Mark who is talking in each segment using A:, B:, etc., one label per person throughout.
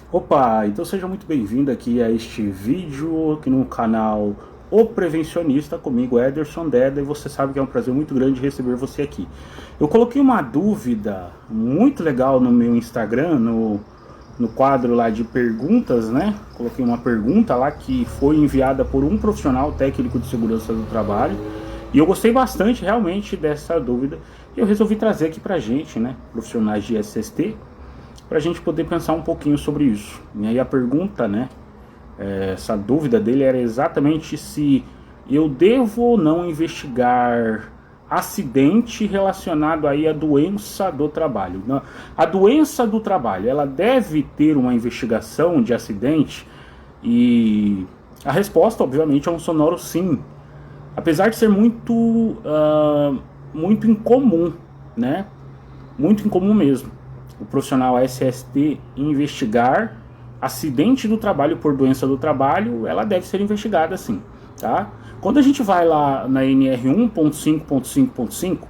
A: Opa, então seja muito bem-vindo aqui a este vídeo aqui no canal O Prevencionista, comigo Ederson Deda, e você sabe que é um prazer muito grande receber você aqui. Eu coloquei uma dúvida muito legal no meu Instagram, no quadro lá de perguntas, né? Coloquei uma pergunta lá que foi enviada por um profissional técnico de segurança do trabalho, e eu gostei bastante realmente dessa dúvida, e eu resolvi trazer aqui pra gente, né, profissionais de SST, para a gente poder pensar um pouquinho sobre isso. E aí a pergunta, né, essa dúvida dele era exatamente se eu devo ou não investigar acidente relacionado aí à doença do trabalho. A doença do trabalho, ela deve ter uma investigação de acidente? E a resposta, obviamente, é um sonoro sim. Apesar de ser muito incomum, né? Muito incomum mesmo o profissional SST investigar acidente do trabalho por doença do trabalho, ela deve ser investigada sim, tá? Quando a gente vai lá na NR 1.5.5.5,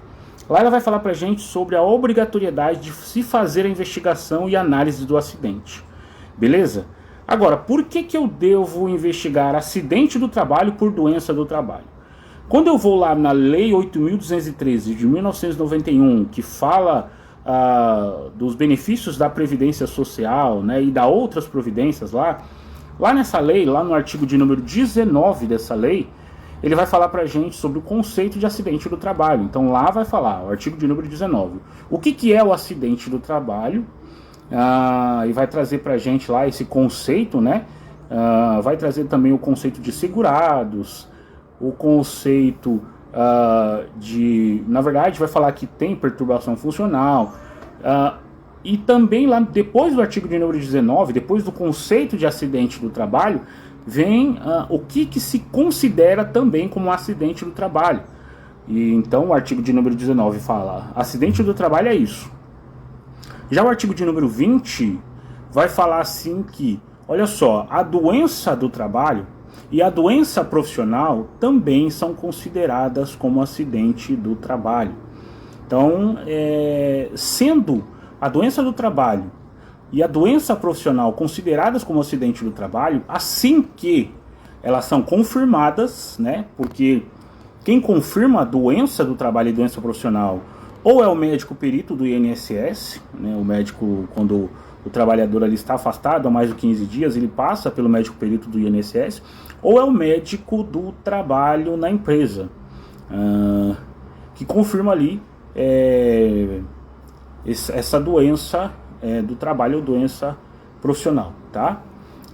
A: lá ela vai falar pra gente sobre a obrigatoriedade de se fazer a investigação e análise do acidente, beleza? Agora, por que eu devo investigar acidente do trabalho por doença do trabalho? Quando eu vou lá na Lei 8.213 de 1991, que fala dos benefícios da Previdência Social, né, e da outras providências lá nessa lei, lá no artigo de número 19 dessa lei, ele vai falar pra gente sobre o conceito de acidente do trabalho. Então lá vai falar, o artigo de número 19, o que é o acidente do trabalho, e vai trazer pra gente lá esse conceito, né, vai trazer também o conceito de segurados, o conceito na verdade vai falar que tem perturbação funcional, e também lá depois do artigo de número 19, depois do conceito de acidente do trabalho, vem o que se considera também como acidente do trabalho. E então o artigo de número 19 fala, acidente do trabalho é isso. Já o artigo de número 20 vai falar assim que, olha só, a doença do trabalho e a doença profissional também são consideradas como acidente do trabalho. Então, sendo a doença do trabalho e a doença profissional consideradas como acidente do trabalho, assim que elas são confirmadas, né? Porque quem confirma a doença do trabalho e doença profissional ou é o médico perito do INSS, né? O médico, quando o trabalhador ali está afastado há mais de 15 dias, ele passa pelo médico perito do INSS, ou é o médico do trabalho na empresa, que confirma ali essa doença do trabalho ou doença profissional, tá?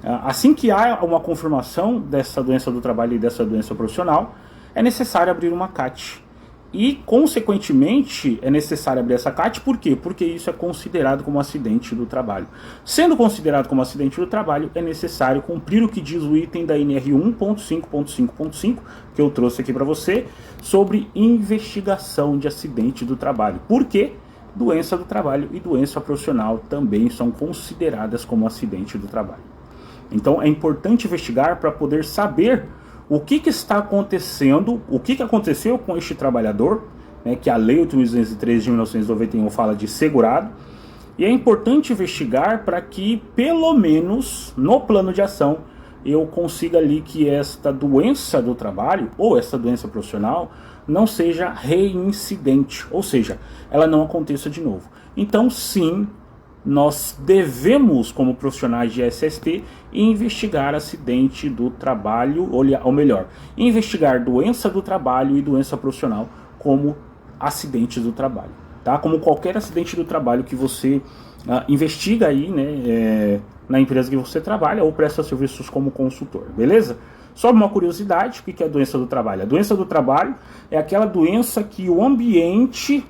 A: Assim que há uma confirmação dessa doença do trabalho e dessa doença profissional, é necessário abrir uma CAT. E, consequentemente, é necessário abrir essa CAT, por quê? Porque isso é considerado como acidente do trabalho. Sendo considerado como acidente do trabalho, é necessário cumprir o que diz o item da NR 1.5.5.5, que eu trouxe aqui para você, sobre investigação de acidente do trabalho. Por quê? Doença do trabalho e doença profissional também são consideradas como acidente do trabalho. Então, é importante investigar para poder saber o que está acontecendo, o que aconteceu com este trabalhador, né, que a Lei 8.213 de 1991 fala de segurado, e é importante investigar para que, pelo menos, no plano de ação, eu consiga ali que esta doença do trabalho, ou essa doença profissional, não seja reincidente, ou seja, ela não aconteça de novo. Então, sim, nós devemos, como profissionais de SST, investigar acidente do trabalho, ou melhor, investigar doença do trabalho e doença profissional como acidentes do trabalho, tá? Como qualquer acidente do trabalho que você investiga aí, né, na empresa que você trabalha ou presta serviços como consultor, beleza? Só uma curiosidade, o que é a doença do trabalho? A doença do trabalho é aquela doença que o ambiente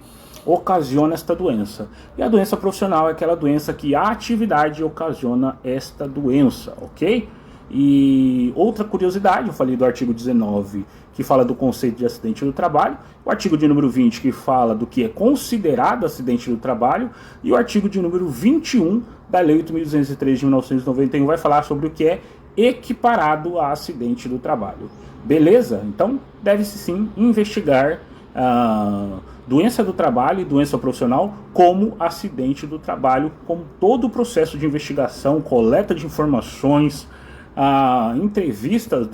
A: ocasiona esta doença. E a doença profissional é aquela doença que a atividade ocasiona esta doença, ok? E outra curiosidade, eu falei do artigo 19, que fala do conceito de acidente do trabalho, o artigo de número 20, que fala do que é considerado acidente do trabalho, e o artigo de número 21 da Lei 8.203 de 1991 vai falar sobre o que é equiparado a acidente do trabalho. Beleza? Então, deve-se sim investigar doença do trabalho e doença profissional como acidente do trabalho, como todo o processo de investigação, coleta de informações, entrevistas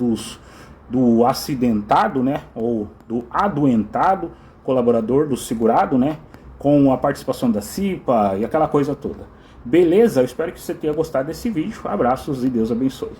A: do acidentado, né, ou do adoentado, colaborador do segurado, né, com a participação da CIPA e aquela coisa toda. Beleza? Eu espero que você tenha gostado desse vídeo. Abraços e Deus abençoe.